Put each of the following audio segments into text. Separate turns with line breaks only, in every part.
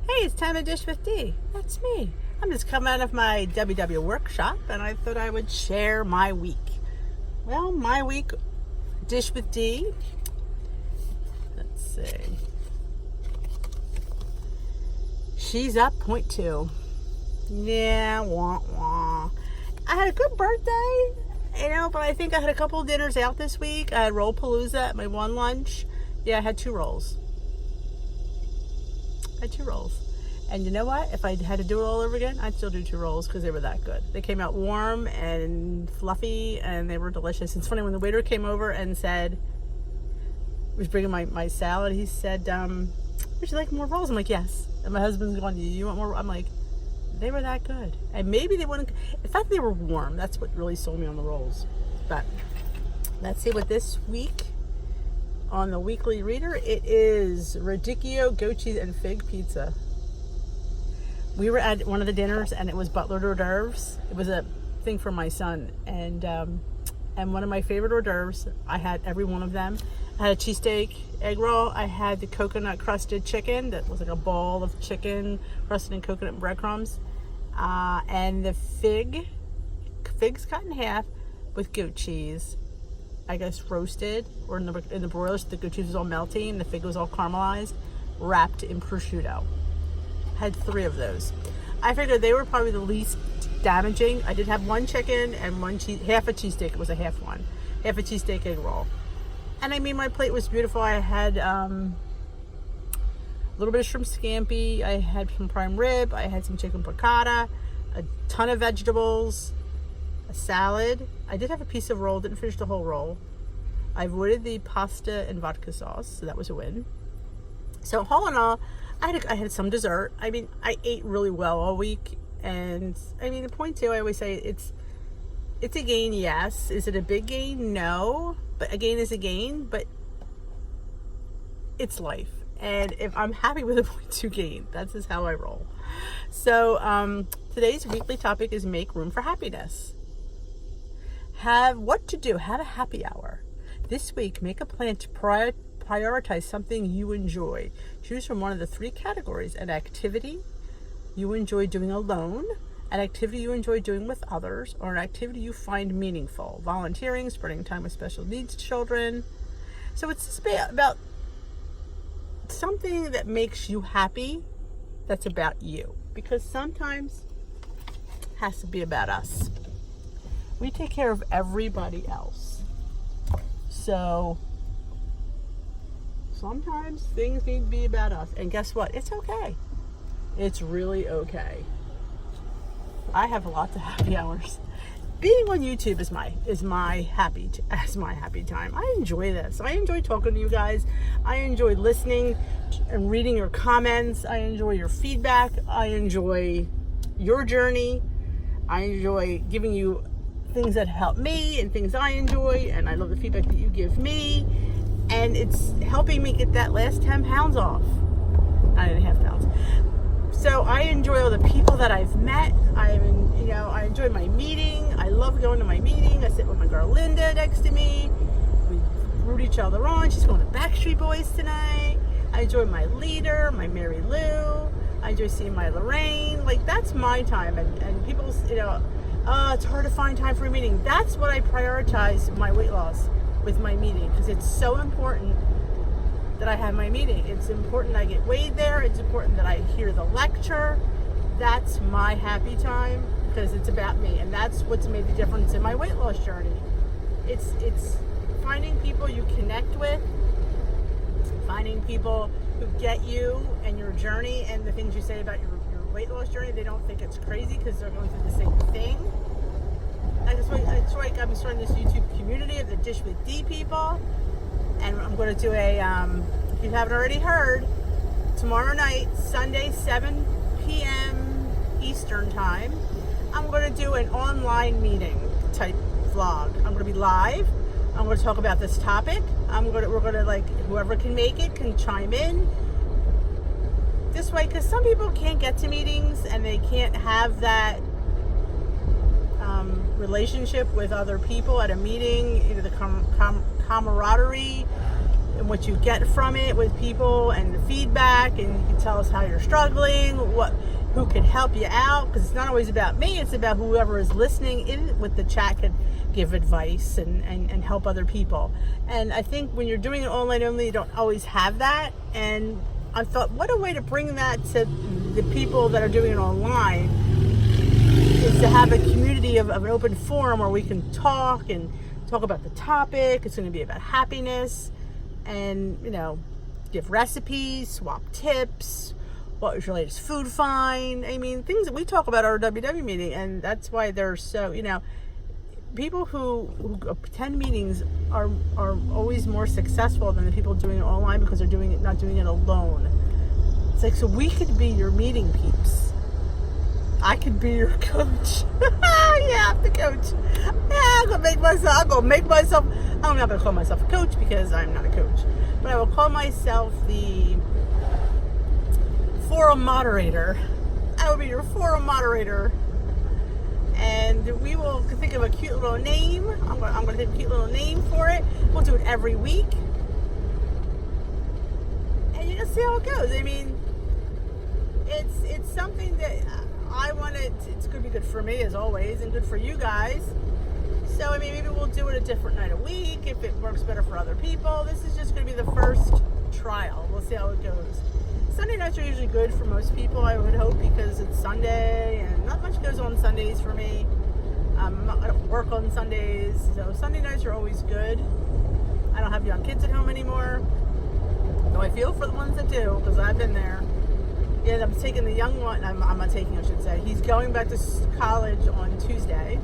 Hey, it's time to dish with D. That's me. I'm just coming out of my WW workshop and I thought I would share my week. Well, my week, dish with D. Let's see. She's up 0.2. Yeah, wah wah. I had a good birthday, but I think I had a couple of dinners out this week. I had Rollpalooza at my one lunch. Yeah, I had 2 rolls. And you know what? If I had to do it all over again, I'd still do 2 rolls because they were that good. They came out warm and fluffy and they were delicious. It's funny, when the waiter came over and said, was bringing my salad, he said, would you like more rolls? I'm like, yes. And my husband's going, you want more? I'm like, they were that good. And maybe they wouldn't, in fact, they were warm. That's what really sold me on the rolls. But let's see what this week on the Weekly Reader, it is radicchio, goat cheese, and fig pizza. We were at one of the dinners and it was Butler hors d'oeuvres. It was a thing for my son, and one of my favorite hors d'oeuvres. I had every one of them. I had a cheesesteak egg roll. I had the coconut crusted chicken that was like a ball of chicken crusted in coconut breadcrumbs, and the figs cut in half with goat cheese. I guess roasted, or in the broiler, so the goat cheese was all melty and the fig was all caramelized, wrapped in prosciutto. Had 3 of those. I figured they were probably the least damaging. I did have 1 chicken and 1 half a cheesesteak. It was a half a cheesesteak egg roll. And I mean, my plate was beautiful. I had a little bit of shrimp scampi. I had some prime rib. I had some chicken piccata, a ton of vegetables, a salad. I did have a piece of roll, didn't finish the whole roll. I avoided the pasta and vodka sauce, so that was a win. So all in all, I had some dessert. I mean, I ate really well all week, and I mean, the 0.2, I always say it's a gain, yes. Is it a big gain? No, but a gain is a gain, but it's life. And if I'm happy with a 0.2 gain, that's just how I roll. So today's weekly topic is make room for happiness. Have a happy hour. This week, make a plan to prioritize something you enjoy. Choose from one of the 3 categories: an activity you enjoy doing alone, an activity you enjoy doing with others, or an activity you find meaningful. Volunteering, spending time with special needs children. So it's just about something that makes you happy, that's about you. Because sometimes it has to be about us. We take care of everybody else. So sometimes things need to be about us. And guess what? It's okay. It's really okay. I have lots of happy hours. Being on YouTube is my happy time. I enjoy this. I enjoy talking to you guys. I enjoy listening and reading your comments. I enjoy your feedback. I enjoy your journey. I enjoy giving you things that help me and things I enjoy, and I love the feedback that you give me, and it's helping me get that last 10 pounds off. 9.5 pounds. So I enjoy all the people that I've met. I enjoy my meeting. I love going to my meeting. I sit with my girl Linda next to me. We root each other on. She's going to Backstreet Boys tonight. I enjoy my leader, my Mary Lou. I enjoy seeing my Lorraine. Like, that's my time. And people, it's hard to find time for a meeting. That's what I prioritize my weight loss with my meeting, because it's so important that I have my meeting. It's important I get weighed there. It's important that I hear the lecture. That's my happy time, because it's about me, and that's what's made the difference in my weight loss journey. It's finding people you connect with, finding people who get you and your journey and the things you say about your weight loss journey. They don't think it's crazy because they're going through the same thing. That's why I'm starting this YouTube community of the Dish with D people. And I'm going to do if you haven't already heard, tomorrow night, Sunday, 7 p.m. Eastern time, I'm going to do an online meeting type vlog. I'm going to be live. I'm going to talk about this topic. We're going to, like, whoever can make it can chime in. This way, because some people can't get to meetings and they can't have that relationship with other people at a meeting, the camaraderie and what you get from it with people and the feedback, and you can tell us how you're struggling, who can help you out, because it's not always about me, it's about whoever is listening in with the chat can give advice and help other people. And I think when you're doing it online only, you don't always have that, and I thought, what a way to bring that to the people that are doing it online, is to have a community of an open forum where we can talk about the topic. It's going to be about happiness, and give recipes, swap tips, what was your latest food find. I mean, things that we talk about at our WW meeting, and that's why they're so, people who attend meetings are always more successful than the people doing it online, because they're not doing it alone. It's like, so we could be your meeting peeps. I could be your coach. Yeah, I'm the coach. Yeah, I'm going to make myself, I'm not going to call myself a coach because I'm not a coach, but I will call myself the forum moderator. I will be your forum moderator. And we will think of a cute little name. I'm going to think of a cute little name for it. We'll do it every week. And you'll see how it goes. I mean, it's something that I want to, it's going to be good for me as always, and good for you guys. So, I mean, maybe we'll do it a different night a week if it works better for other people. This is just going to be the first trial. We'll see how it goes. Sunday nights are usually good for most people, I would hope, because it's Sunday and not much goes on Sundays for me. I don't work on Sundays, so Sunday nights are always good. I don't have young kids at home anymore, though I feel for the ones that do, because I've been there. Yeah, I'm taking the young one, I'm not taking, I should say. He's going back to college on Tuesday,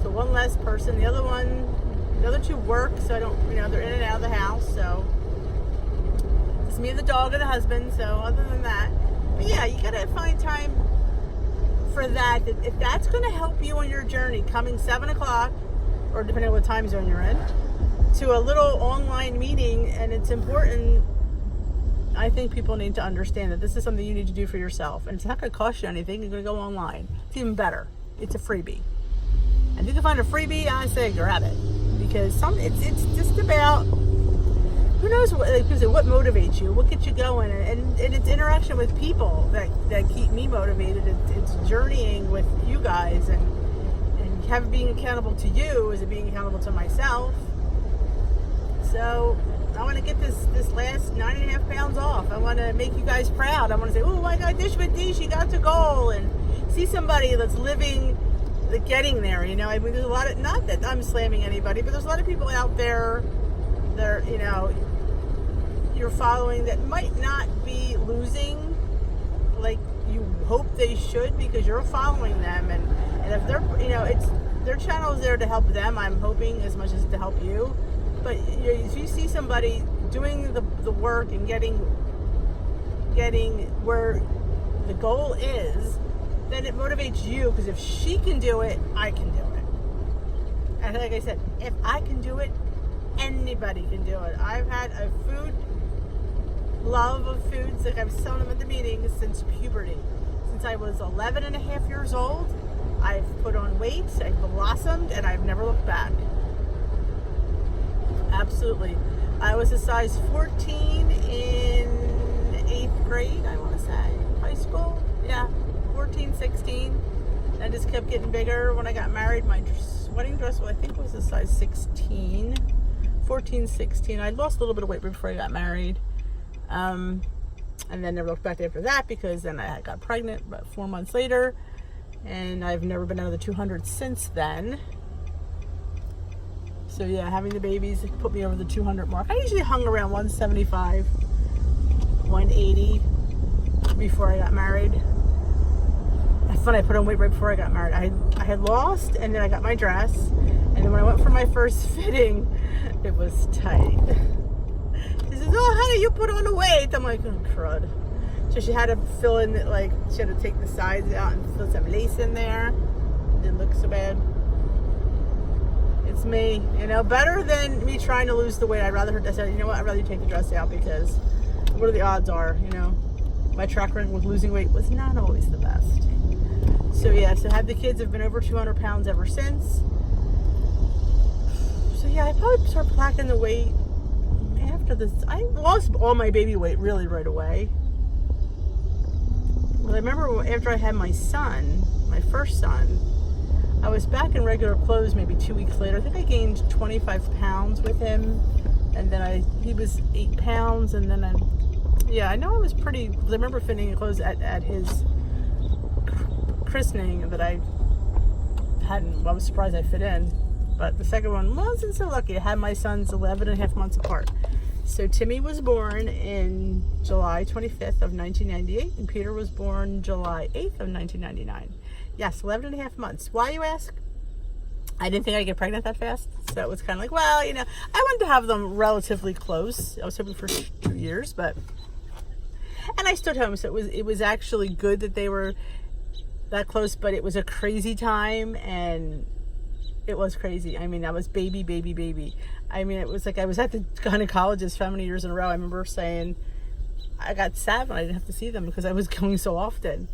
so one less person. The other two work, so I don't, they're in and out of the house, so it's me and the dog and the husband. So other than that, but yeah, you gotta find time for that. If that's gonna help you on your journey, coming 7 o'clock, or depending on what time zone you're in, to a little online meeting, and it's important. I think people need to understand that this is something you need to do for yourself, and it's not going to cost you anything. You're going to go online. It's even better. It's a freebie, and if you can find a freebie, I say grab it, because it's just about, who knows what motivates you, what gets you going, and it's interaction with people that keep me motivated. It's journeying with you guys, and being accountable to you is being accountable to myself. So I want to get this last 9.5 pounds off. I want to make you guys proud. I want to say, oh my God, Dish with D, she got to goal, and see somebody that's living, getting there. I mean, there's a lot of, not that I'm slamming anybody, but there's a lot of people out there that you're following that might not be losing like you hope they should, because you're following them, and if they're, it's their channel is there to help them, I'm hoping, as much as to help you. But if you see somebody doing the work and getting where the goal is, then it motivates you, because if she can do it, I can do it. And like I said, if I can do it, anybody can do it. I've had a love of foods, like I was telling them at the meeting, since puberty. Since I was 11 and a half years old, I've put on weight, I've blossomed, and I've never looked back. Absolutely. I was a size 14 in 8th grade, I want to say. High school? Yeah, 14, 16. I just kept getting bigger. When I got married, my wedding dress, I think, was a size 16. 14, 16. I lost a little bit of weight before I got married. And then never looked back after that, because then I got pregnant about 4 months later. And I've never been out of the 200 since then. So yeah, having the babies put me over the 200 mark. I usually hung around 175, 180 before I got married. It's funny, I put on weight right before I got married. I had lost, and then I got my dress, and then when I went for my first fitting, it was tight. She says, oh honey, you put on the weight. I'm like, oh crud. So she had to fill in, she had to take the sides out and fill some lace in there. It didn't look so bad. It's me, better than me trying to lose the weight. I said, you know what, I'd rather you take the dress out, because what are the odds are, my track record with losing weight was not always the best. So yeah, so had the kids, have been over 200 pounds ever since. So yeah, I probably start packing the weight after this, I lost all my baby weight really right away. But I remember after I had my son, my first son, I was back in regular clothes maybe 2 weeks later. I think I gained 25 pounds with him. And then he was 8 pounds. And then I know I was pretty, I remember fitting in clothes at his christening that I was surprised I fit in. But the second one wasn't so lucky. I had my sons 11 and a half months apart. So Timmy was born in July 25th of 1998, and Peter was born July 8th of 1999. Yes, 11 and a half months. Why, you ask? I didn't think I'd get pregnant that fast. So it was kind of like, well, I wanted to have them relatively close. I was hoping for 2 years, and I stood home. So it was actually good that they were that close, but it was a crazy time, and it was crazy. I mean, I was baby. I mean, it was like I was at the gynecologist how many years in a row. I remember saying I got sad when I didn't have to see them because I was going so often.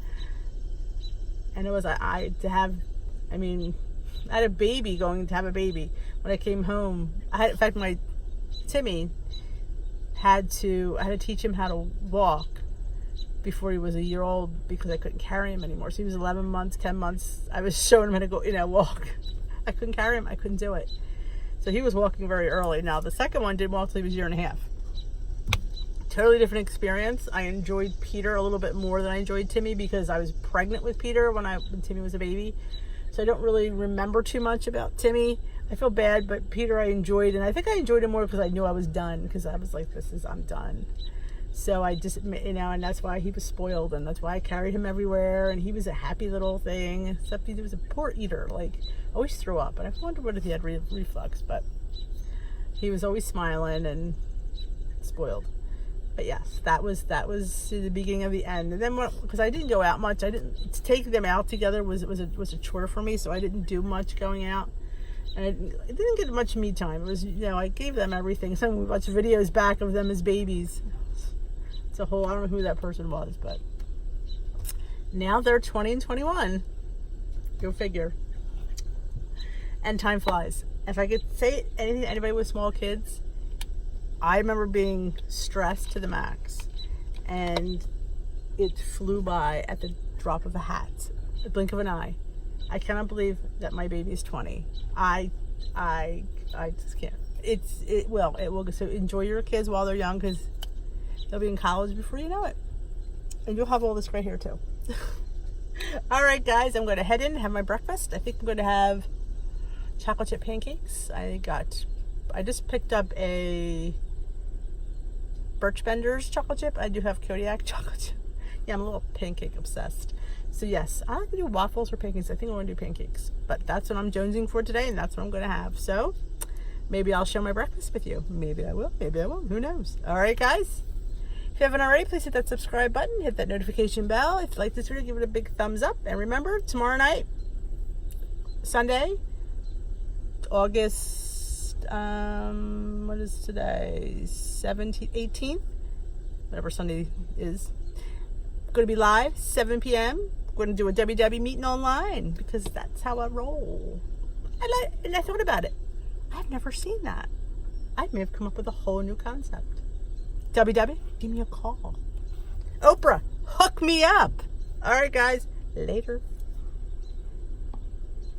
And it was I had a baby going to have a baby. When I came home, in fact, my Timmy I had to teach him how to walk before he was a year old because I couldn't carry him anymore. So he was 11 months, 10 months. I was showing him how to go, walk. I couldn't carry him. I couldn't do it. So he was walking very early. Now, the second one didn't walk until he was a year and a half. Totally different experience. I enjoyed Peter a little bit more than I enjoyed Timmy because I was pregnant with Peter when Timmy was a baby. So I don't really remember too much about Timmy. I feel bad, but Peter I enjoyed. And I think I enjoyed him more because I knew I was done. Because I was like, I'm done. So I just, and that's why he was spoiled. And that's why I carried him everywhere. And he was a happy little thing. Except he was a poor eater. Like, always threw up. And I wondered what if he had reflux. But he was always smiling and spoiled. But yes, that was the beginning of the end. And then because I didn't go out much, to take them out together was a chore for me. So I didn't do much going out, and I didn't get much me time. It was I gave them everything. Some we watched videos back of them as babies. It's a whole, I don't know who that person was, but now they're 20 and 21. Go figure. And time flies. If I could say anything to anybody with small kids, I remember being stressed to the max, and it flew by at the drop of a hat, the blink of an eye. I cannot believe that my baby is 20. I just can't. It will. So enjoy your kids while they're young because they'll be in college before you know it, and you'll have all this gray hair too. All right, guys, I'm going to head in and have my breakfast. I think I'm going to have chocolate chip pancakes. I just picked up a Birch Benders chocolate chip. I do have Kodiak chocolate chip. Yeah, I'm a little pancake obsessed. So yes, I like to do waffles or pancakes. I think I want to do pancakes. But that's what I'm jonesing for today, and that's what I'm going to have. So maybe I'll share my breakfast with you. Maybe I will. Maybe I won't. Who knows? All right, guys. If you haven't already, please hit that subscribe button. Hit that notification bell. If you like this video, give it a big thumbs up. And remember, tomorrow night, Sunday, August, what is today? 18th? Whatever Sunday is. Going to be live, 7 p.m. We're going to do a WW meeting online because that's how I roll. And I thought about it. I've never seen that. I may have come up with a whole new concept. WW, give me a call. Oprah, hook me up. All right, guys. Later.